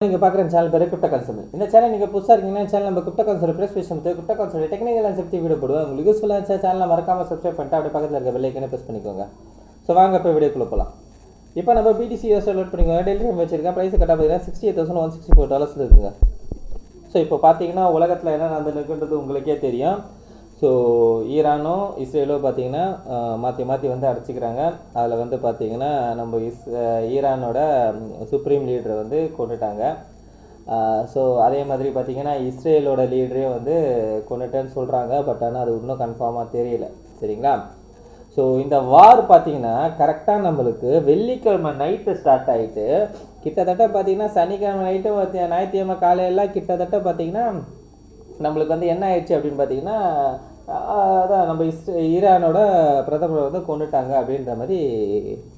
நீங்கள் பார்க்குற சேனல் பேர் கிரிப்டோ கான்செப்ட். இந்த சேனல் நீங்கள் புதுசாக இருக்கீங்கன்னா சேனல் நம்ம கிரிப்டோ கான்செப்ட் ப்ரெஸ் பேசும் crypto concept technical and safety video போடுவோம். உங்களுக்கு யூஸ்ஃபுல்லாக இருந்துச்சா சேனலில் மறக்காமல் சப்ஸ்கிரைப் பண்ணிட்டு அப்படியே பக்கத்தில் இருக்க பெல் ஐக்கனை ப்ரெஸ் பண்ணிக்கோங்க. ஸோ வாங்க இப்போ வீடியோக்குள்ளே போகலாம். இப்போ நம்ம BTC யூஎஸ் லோட் பண்ணிக்கோங்க. டெய்லி டைம் வச்சிருக்கேன். ப்ரைஸ் கட்டாக பார்த்தீங்கன்னா $68,164 இருக்குங்க. ஸோ இப்போ பார்த்தீங்கன்னா உலகத்தில் என்ன நடந்துருக்குன்றது உங்களுக்கே தெரியும். ஸோ ஈரானும் இஸ்ரேலோ பார்த்தீங்கன்னா மாற்றி மாற்றி வந்து அடிச்சுக்கிறாங்க. அதில் வந்து பார்த்தீங்கன்னா நம்ம ஈரானோட சுப்ரீம் லீடரை வந்து கொண்டுட்டாங்க. ஸோ அதே மாதிரி பார்த்தீங்கன்னா இஸ்ரேலோட லீடரே வந்து கொண்டுட்டேன்னு சொல்கிறாங்க. பட் ஆனால் அது இன்னும் கன்ஃபார்மாக தெரியல. சரிங்களா? ஸோ இந்த வார் பார்த்தீங்கன்னா கரெக்டாக நம்மளுக்கு வெள்ளிக்கிழமை நைட்டு ஸ்டார்ட் ஆகிட்டு கிட்டத்தட்ட பார்த்தீங்கன்னா சனிக்கிழமை நைட்டு ஞாயிற்றுக்கிழமை காலையெல்லாம் கிட்டத்தட்ட பார்த்தீங்கன்னா நம்மளுக்கு வந்து என்ன ஆயிடுச்சு அப்படின்னு பார்த்தீங்கன்னா அதான் நம்ம ஈரானோட பிரதமரை வந்து கொண்டுட்டாங்க அப்படின்ற மாதிரி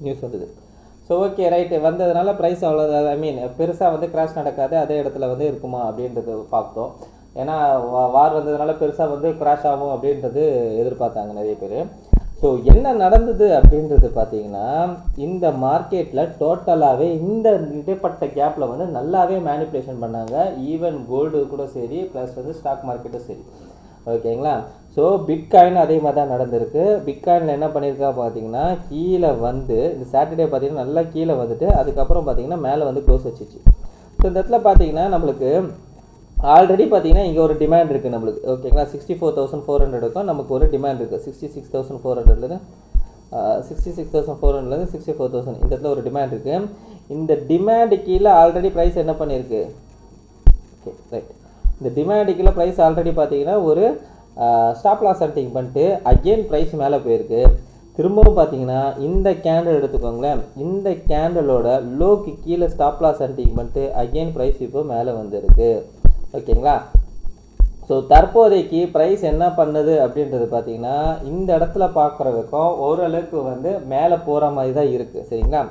நியூஸ் வந்தது. ஸோ ஓகே ரைட்டு வந்ததுனால ப்ரைஸ் அவ்வளோ பெருசாக வந்து கிராஷ் நடக்காது, அதே இடத்துல வந்து இருக்குமா அப்படின்றது பார்த்தோம். ஏன்னா வார் வந்ததுனால பெருசாக வந்து கிராஷ் ஆகும் அப்படின்றது எதிர்பார்த்தாங்க நிறைய பேர். ஸோ என்ன நடந்தது அப்படின்றது பார்த்தீங்கன்னா இந்த மார்க்கெட்டில் டோட்டலாகவே இந்த இடைப்பட்ட கேப்பில் வந்து நல்லாவே மேனிப்புலேஷன் பண்ணாங்க. ஈவன் கோல்டு கூட சரி ப்ளஸ் வந்து ஸ்டாக் மார்க்கெட்டும் சரி. ஓகேங்களா? ஸோ பிட்காயின் அதே மாதிரி தான் நடந்திருக்கு. பிட்காயினில் என்ன பண்ணியிருக்கா பார்த்தீங்கன்னா கீழே வந்து இந்த சாட்டர்டே பார்த்தீங்கன்னா நல்லா கீழே வந்துட்டு அதுக்கப்புறம் பார்த்தீங்கன்னா மேலே வந்து க்ளோஸ் வச்சிச்சு. ஸோ இந்த இடத்துல பார்த்தீங்கன்னா நம்மளுக்கு ஆல்ரெடி பார்த்தீங்கன்னா இங்கே ஒரு டிமாண்ட் இருக்குது நம்மளுக்கு. ஓகேங்களா? 64,400க்கும் நமக்கு ஒரு டிமாண்ட் இருக்குது. 66,400லேருந்து 66,400லேருந்து 64,000 இந்த இடத்துல ஒரு டிமாண்ட் இருக்குது. இந்த டிமாண்டு கீழே ஆல்ரெடி ப்ரைஸ் என்ன பண்ணியிருக்கு? Okay right. இந்த டிமாண்டு கீழே ப்ரைஸ் ஆல்ரெடி பார்த்தீங்கன்னா ஒரு ஸ்டாப் லாஸ் செட்டிங் பண்ணிட்டு அகெயின் ப்ரைஸ் மேலே போயிருக்கு. திரும்பவும் பார்த்தீங்கன்னா இந்த கேண்டில் எடுத்துக்கோங்களேன். இந்த கேண்டலோட லோக்கு கீழே ஸ்டாப் லாஸ் செட்டிங் பண்ணிட்டு அகெயின் ப்ரைஸ் இப்போ மேலே வந்துருக்கு. ஓகேங்களா? ஸோ தற்போதைக்கு ப்ரைஸ் என்ன பண்ணுது அப்படின்றது பார்த்தீங்கன்னா இந்த இடத்துல பார்க்குறதுக்கும் ஓரளவுக்கு வந்து மேலே போகிற மாதிரி தான் இருக்குது. சரிங்களா?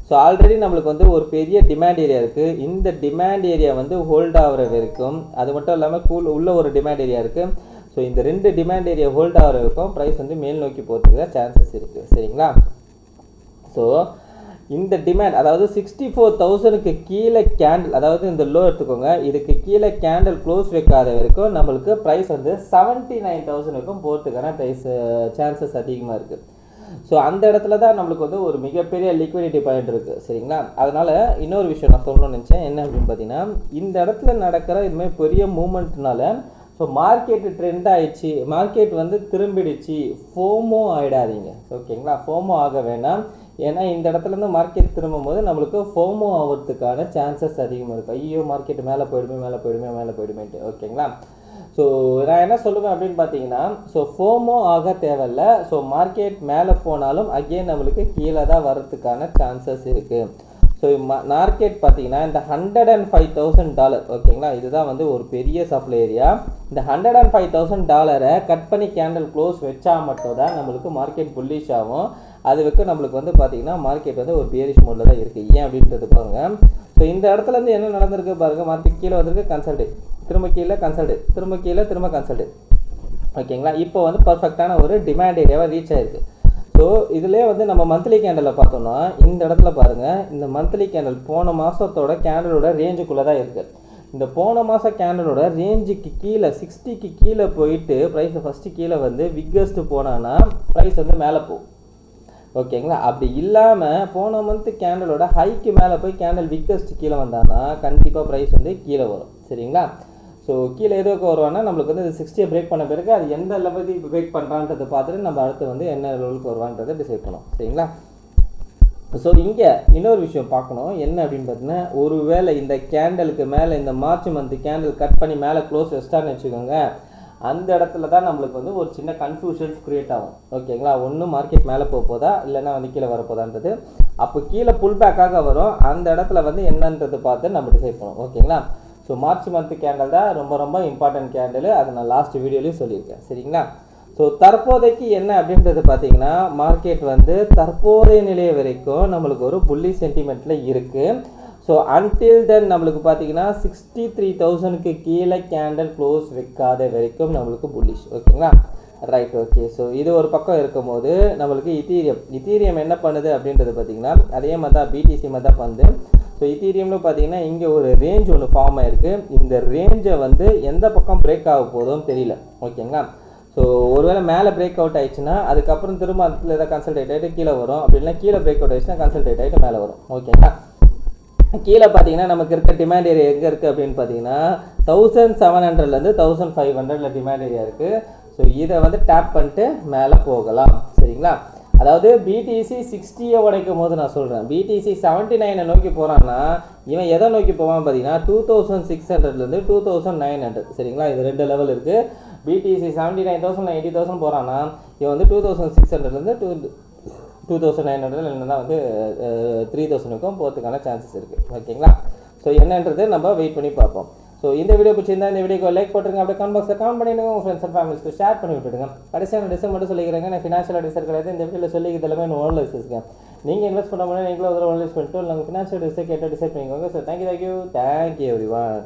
ஸோ ஆல்ரெடி நம்மளுக்கு வந்து ஒரு பெரிய டிமாண்ட் ஏரியா இருக்குது. இந்த டிமாண்ட் ஏரியா வந்து ஹோல்ட் ஆகிற வரைக்கும் அது மட்டும் இல்லாமல் உள்ள ஒரு டிமாண்ட் ஏரியா இருக்குது. ஸோ இந்த ரெண்டு டிமாண்ட் ஏரியா ஹோல்ட் ஆகிற வரைக்கும் ப்ரைஸ் வந்து மேல் நோக்கி போகிறதுக்கு சான்சஸ் இருக்குது. சரிங்களா? ஸோ இந்த டிமாண்ட் அதாவது 64,000க்கு கீழே கேண்டில் அதாவது இந்த லோ எடுத்துக்கோங்க. இதுக்கு கீழே கேண்டில் க்ளோஸ் வைக்காத வரைக்கும் நம்மளுக்கு ப்ரைஸ் வந்து 79,000 வரைக்கும் போகிறதுக்கான சான்சஸ் அதிகமாக இருக்குது. ஸோ அந்த இடத்துல தான் நம்மளுக்கு வந்து ஒரு மிகப்பெரிய லிக்விடிட்டி பாயிண்ட் இருக்குது. சரிங்களா? அதனால் இன்னொரு விஷயம் நான் சொல்லணும்னு நினச்சேன். என்ன அப்படின்னு பார்த்தீங்கன்னா இந்த இடத்துல நடக்கிற இதுமாதிரி பெரிய மூமெண்ட்னால ஸோ மார்க்கெட்டு ட்ரெண்ட் ஆகிடுச்சு, மார்க்கெட் வந்து திரும்பிடுச்சு, ஃபோமோ ஆகிடாதீங்க. ஓகேங்களா? ஃபோமோ ஆக வேணாம். ஏன்னா இந்த இடத்துலேருந்து மார்க்கெட் திரும்பும் போது நம்மளுக்கு ஃபோமோ ஆகிறதுக்கான சான்சஸ் அதிகமாக இருக்குது. ஐயோ மார்க்கெட் மேலே போயிடுமேன்ட்டு. ஓகேங்களா? ஸோ நான் என்ன சொல்லுவேன் அப்படின்னு பார்த்தீங்கன்னா ஸோ ஃபோமோ ஆக தேவையில்லை. ஸோ மார்க்கெட் மேலே போனாலும் அகெயின் நம்மளுக்கு கீழே தான் வர்றதுக்கான சான்சஸ் இருக்குது. ஸோ மார்க்கெட் பார்த்தீங்கன்னா இந்த $105,000 ஓகேங்களா? இதுதான் வந்து ஒரு பெரிய சப்ளை ஏரியா. இந்த $105,000 கட் பண்ணி கேண்டில் க்ளோஸ் வச்சா மட்டும் தான் நம்மளுக்கு மார்க்கெட் புல்லிஷ் ஆகும். அதுக்கு நம்மளுக்கு வந்து பார்த்தீங்கன்னா மார்க்கெட் வந்து ஒரு பியரிஷ் மோடில் தான் இருக்குது. ஏன் அப்படின்றது பாருங்கள். ஸோ இந்த இடத்துலேருந்து என்ன நடந்திருக்கு பாருங்கள். மார்க்கெட் கீழே வந்திருக்கு, கன்சல்டேட், திரும்ப கீழே கன்சல்டேட், திரும்ப கீழே திரும்ப கன்சல்டேட். ஓகேங்களா? இப்போ வந்து பர்ஃபெக்டான ஒரு டிமாண்ட் ஏரியாவை ரீச் ஆகிருக்கு. ஸோ இதிலே வந்து நம்ம மந்த்லி கேண்டலில் பார்த்தோம்னா இந்த இடத்துல பாருங்கள். இந்த மந்த்லி கேண்டல் போன மாதத்தோட கேண்டலோட ரேஞ்சுக்குள்ளே தான் இருக்குது. இந்த போன மாதம் கேண்டலோட ரேஞ்சுக்கு கீழே 60க்கு கீழே போயிட்டு ப்ரைஸ் ஃபஸ்ட்டு கீழே வந்து விக்கஸ்ட்டு போனான்னா ப்ரைஸ் வந்து மேலே போகும். ஓகேங்களா? அப்படி இல்லாமல் போன மந்த்து கேண்டலோட ஹைக்கு மேலே போய் கேண்டல் விக்கஸ்ட் கீழே வந்தான்னா கண்டிப்பாக ப்ரைஸ் வந்து கீழே வரும். சரிங்களா? ஸோ கீழே எதுக்கு வருவான்னா நம்மளுக்கு வந்து இது 60 பிரேக் பண்ண பிறகு அது எந்த லெவலுக்கு பிரேக் பண்ணுறான்றதை பார்த்துட்டு நம்ம அடுத்து வந்து என்ன லெவலுக்கு வருவான்றதை டிசைட் பண்ணோம். சரிங்களா? ஸோ இங்கே இன்னொரு விஷயம் பார்க்கணும். என்ன அப்படின்னு பார்த்தீங்கன்னா ஒருவேளை இந்த கேண்டலுக்கு மேலே இந்த மார்ச் மந்த் கேண்டில் கட் பண்ணி மேலே க்ளோஸ் வச்சிட்டான்னு வச்சுக்கோங்க. அந்த இடத்துல தான் நம்மளுக்கு வந்து ஒரு சின்ன கன்ஃபியூஷன்ஸ் க்ரியேட் ஆகும். ஓகேங்களா? ஒன்று மார்க்கெட் மேலே போதா இல்லைன்னா வந்து கீழே வரப்போதான்றது. அப்போ கீழே புல் பேக்காக வரும். அந்த இடத்துல வந்து என்னன்றது பார்த்து நம்ம டிசைட் பண்ணுவோம். ஓகேங்களா? ஸோ மார்ச் மந்த் கேண்டில் தான் ரொம்ப ரொம்ப இம்பார்ட்டன்ட் கேண்டில். அதை நான் லாஸ்ட் வீடியோலையும் சொல்லியிருக்கேன். சரிங்களா? ஸோ தற்போதைக்கு என்ன அப்படின்றது பார்த்தீங்கன்னா மார்க்கெட் வந்து தற்போதைய நிலை வரைக்கும் நம்மளுக்கு ஒரு புல்லி சென்டிமெண்ட்டில் இருக்குது. ஸோ அன்டில் தென் நம்மளுக்கு பார்த்தீங்கன்னா 63,000க்கு கீழே கேண்டில் க்ளோஸ் வைக்காத வரைக்கும் நம்மளுக்கு புல்லிஷ். ஓகேங்களா? ரைட். ஓகே. ஸோ இது ஒரு பக்கம் இருக்கும்போது நம்மளுக்கு இத்தீரியம் என்ன பண்ணுது அப்படின்றது பார்த்தீங்கன்னா அதே மாதிரி தான் BTC மாதிரி தான் பண்ணுது. ஸோ ஈத்தீரியமில் பார்த்தீங்கன்னா இங்கே ஒரு ரேஞ்ச் ஒன்று ஃபார்ம் ஆயிருக்கு. இந்த ரேஞ்சை வந்து எந்த பக்கம் பிரேக் ஆக போதும் தெரியல. ஓகேங்களா? ஸோ ஒருவேளை மேலே பிரேக் அவுட் ஆயிடுச்சுன்னா அதுக்கப்புறம் திரும்ப அதில் ஏதாவது கன்சல்டேட் ஆகிட்டு கீழே வரும். அப்படின்னா கீழே பிரேக் அவுட் ஆயிடுச்சுன்னா கன்சல்டேட் ஆகிட்டு மேலே வரும். ஓகேங்களா? கீழே பார்த்தீங்கன்னா நமக்கு இருக்க டிமாண்ட் ஏரியா எங்கே இருக்குது அப்படின்னு பார்த்தீங்கன்னா 1700லேருந்து 1500 டிமாண்ட் ஏரியா இருக்குது. ஸோ இதை வந்து டேப் பண்ணிட்டு மேலே போகலாம். சரிங்களா? அதாவது பிடிசி 60 உடைக்கும் போது நான் சொல்கிறேன், பிடிசி 79 நோக்கி போகிறான்னா இவன் எதை நோக்கி போவான்னு பார்த்தீங்கன்னா 2600லேருந்து 2900. சரிங்களா? இது 2 லெவல் இருக்குது. பிடிசி 79,000 80,000 போகிறான்னா இவன் வந்து 2600லேருந்து 2900 இல்லைன்னா வந்து 3000க்கும் போகிறதுக்கான சான்சஸ் இருக்குது. ஓகேங்களா? ஸோ என்னன்றது நம்ம வெயிட் பண்ணி பார்ப்போம். ஸோ இந்த வீடியோ பிடிச்சிருந்தா இந்த வீடியோக்கு லைக் போட்டுருங்க. அப்படியே கமெண்ட் பாக்ஸில் கமெண்ட் பண்ணிடுங்க. உங்கள் ஃப்ரெண்ட்ஸ் அண்ட் ஃபேமிலிஸ்க்கு ஷேர் பண்ணி விட்டுடுங்க. கடைசியாக டிசைன் மட்டும் சொல்லிக்கிறேங்க, நான் ஃபினான்ஷியல் அட்வைசர் கிடையாது. இந்த வீடியோவில் சொல்லிக்கிறது எல்லாமே ஓனர்ஸ் இருக்கேன். நீங்கள் இன்வெஸ்ட் பண்ண முடியும், நீங்களும் ஒரு ஓனர்ஸ் பண்ணிட்டு நாங்கள் ஃபினான்ஷியல் அட்வைசர் கேட்டு டிசைட் பண்ணிக்கோங்க. So thank you every one.